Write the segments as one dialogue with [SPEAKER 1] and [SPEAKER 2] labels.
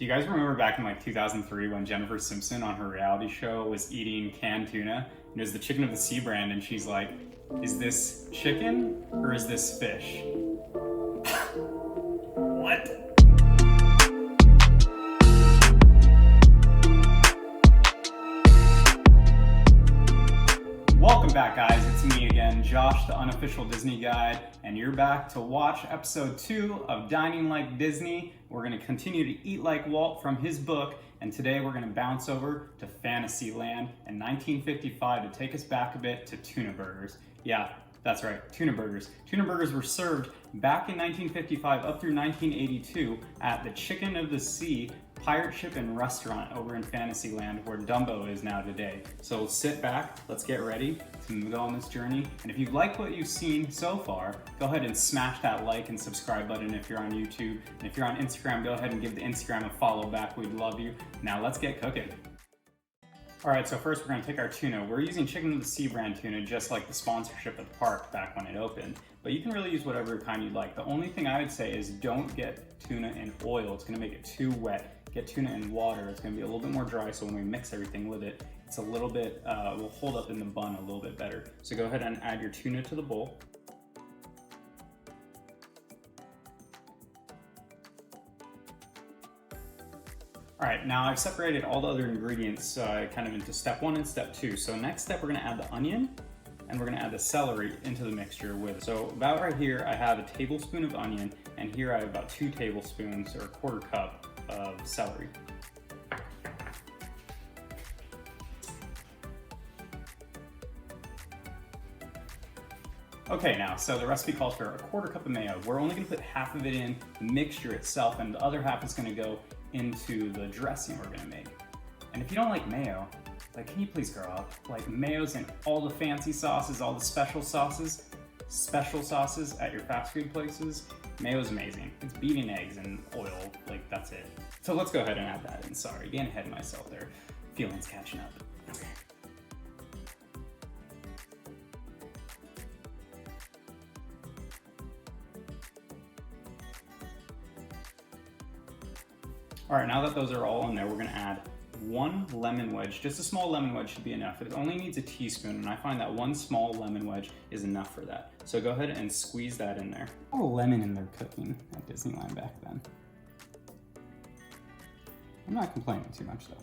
[SPEAKER 1] Do you guys remember back in like 2003 when Jennifer Simpson on her reality show was eating canned tuna? And it was the Chicken of the Sea brand, and she's like, is this chicken or is this fish? What? Welcome back, guys. It's me again, Josh, the unofficial Disney guide, and you're back to watch episode 2 of Dining Like Disney. We're going to continue to eat like Walt from his book, and today we're going to bounce over to Fantasyland in 1955 to take us back a bit to Tunaburgers. Yeah, that's right, Tunaburgers. Tunaburgers were served back in 1955 up through 1982 at the Chicken of the Sea pirate ship and restaurant over in Fantasyland, where Dumbo is now today. So sit back, let's get ready to go on this journey. And if you like what you've seen so far, go ahead and smash that like and subscribe button if you're on YouTube. And if you're on Instagram, go ahead and give the Instagram a follow back. We'd love you. Now let's get cooking. All right, so first we're gonna take our tuna. We're using Chicken of the Sea brand tuna, just like the sponsorship at the park back when it opened. But you can really use whatever kind you'd like. The only thing I would say is don't get tuna in oil. It's gonna make it too wet. Get tuna in water. It's gonna be a little bit more dry, so when we mix everything with it, it's a little bit, will hold up in the bun a little bit better. So go ahead and add your tuna to the bowl. All right, now I've separated all the other ingredients kind of into step 1 and step 2. So next step, we're gonna add the onion, and we're gonna add the celery into the mixture with. So about right here, I have a tablespoon of onion, and here I have about 2 tablespoons or a quarter cup of celery. Okay, now, so the recipe calls for a quarter cup of mayo. We're only gonna put half of it in the mixture itself, and the other half is gonna go into the dressing we're gonna make. And if you don't like mayo, like, can you please grow up? Like, mayo's in all the fancy sauces, all the special sauces at your fast food places. Mayo's amazing. It's beating eggs and oil, like, that's it. So let's go ahead and add that in. Sorry, getting ahead of myself there. Feelings catching up. Okay. All right, now that those are all in there, we're gonna add 1 lemon wedge. Just a small lemon wedge should be enough. It only needs a teaspoon, and I find that 1 small lemon wedge is enough for that. So go ahead and squeeze that in there. A little lemon in their cooking at Disneyland back then. I'm not complaining too much though.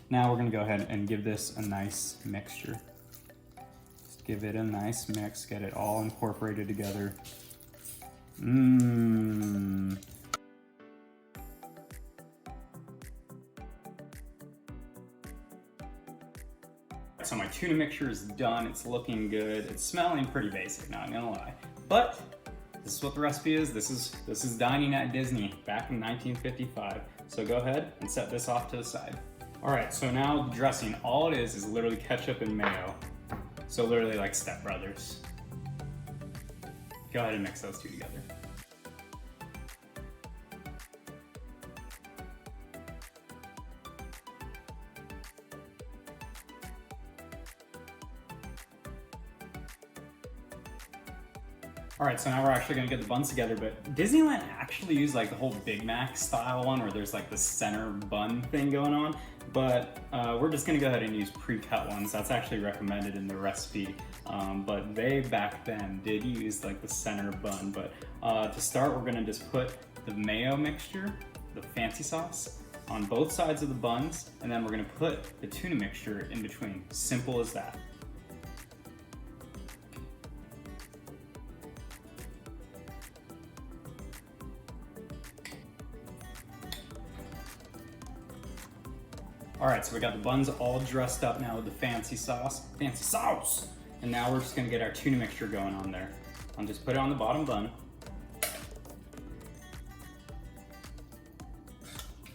[SPEAKER 1] Now we're gonna go ahead and give this a nice mixture. Just give it a nice mix, get it all incorporated together. Mmm. So my tuna mixture is done, it's looking good, it's smelling pretty basic, not gonna lie. But this is what the recipe is. This is dining at Disney back in 1955. So go ahead and set this off to the side. All right, so now the dressing, all it is literally ketchup and mayo. So literally like Step Brothers. Go ahead and mix those two together. All right, so now we're actually gonna get the buns together, but Disneyland actually used like the whole Big Mac style one where there's like the center bun thing going on, but we're just gonna go ahead and use pre-cut ones. That's actually recommended in the recipe, but they back then did use like the center bun. But to start, we're gonna just put the mayo mixture, the fancy sauce, on both sides of the buns, and then we're gonna put the tuna mixture in between. Simple as that. All right, so we got the buns all dressed up now with the fancy sauce. And now we're just gonna get our tuna mixture going on there. I'll just put it on the bottom bun.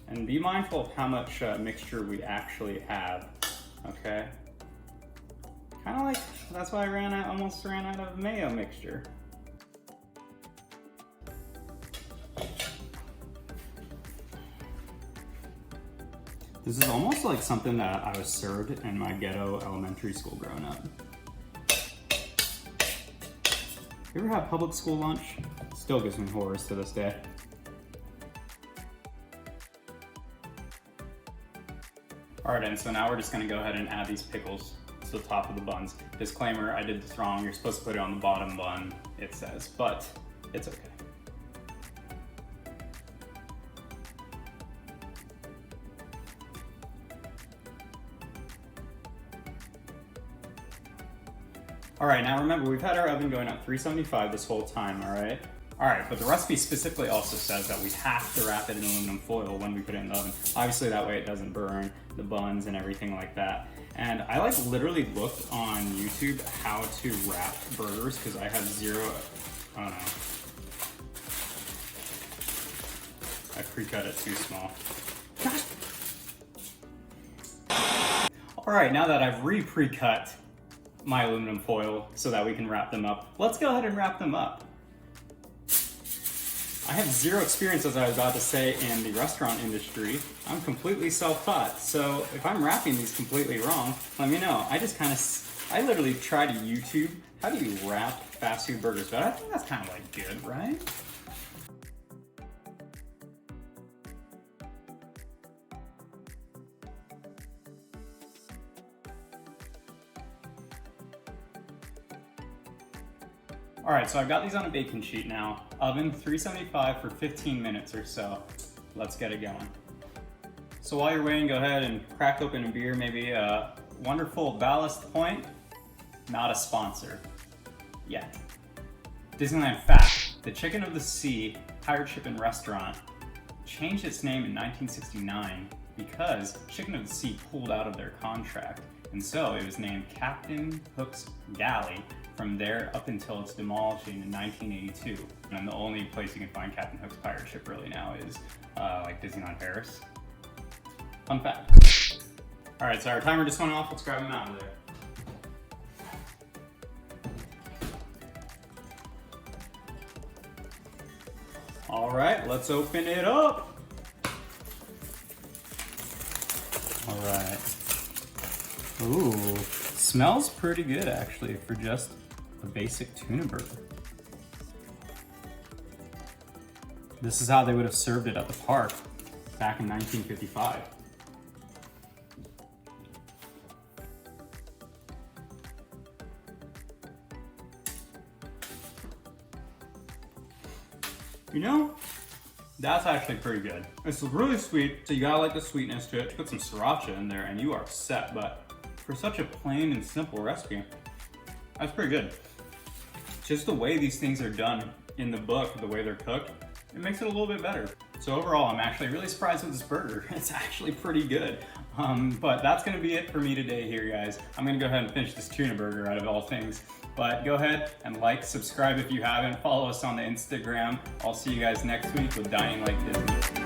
[SPEAKER 1] And be mindful of how much mixture we actually have, okay? Kind of like, that's why I almost ran out of mayo mixture. This is almost like something that I was served in my ghetto elementary school growing up. You ever have public school lunch? Still gives me horrors to this day. All right, and so now we're just gonna go ahead and add these pickles to the top of the buns. Disclaimer, I did this wrong. You're supposed to put it on the bottom bun, it says, but it's okay. All right, now remember, we've had our oven going at 375 this whole time, all right? All right, but the recipe specifically also says that we have to wrap it in aluminum foil when we put it in the oven. Obviously, that way it doesn't burn the buns and everything like that. And I like literally looked on YouTube how to wrap burgers because I have zero, I don't know. I pre-cut it too small. All right, now that I've pre-cut my aluminum foil so that we can wrap them up, let's go ahead and wrap them up. I have zero experience, as I was about to say, in the restaurant industry. I'm completely self-taught, so if I'm wrapping these completely wrong, let me know. I literally tried to YouTube, how do you wrap fast food burgers? But I think that's kind of like good, right? All right, so I've got these on a baking sheet now. Oven 375 for 15 minutes or so. Let's get it going. So while you're waiting, go ahead and crack open a beer, maybe a wonderful Ballast Point. Not a sponsor yet. Disneyland fact, the Chicken of the Sea pirate ship and restaurant changed its name in 1969 because Chicken of the Sea pulled out of their contract. And so it was named Captain Hook's Galley from there up until its demolishing in 1982. And the only place you can find Captain Hook's pirate ship really now is like Disneyland Paris. Fun fact. All right, so our timer just went off. Let's grab them out of there. All right, let's open it up. All right. Ooh, smells pretty good actually for just a basic tuna burger. This is how they would have served it at the park back in 1955. You know, that's actually pretty good. It's really sweet, so you gotta like the sweetness to it. Put some sriracha in there and you are set, but for such a plain and simple recipe, that's pretty good. Just the way these things are done in the book, the way they're cooked, it makes it a little bit better. So overall, I'm actually really surprised with this burger. It's actually pretty good. But that's gonna be it for me today here, guys. I'm gonna go ahead and finish this tuna burger out of all things. But go ahead and like, subscribe if you haven't, follow us on the Instagram. I'll see you guys next week with Dining Like Disney.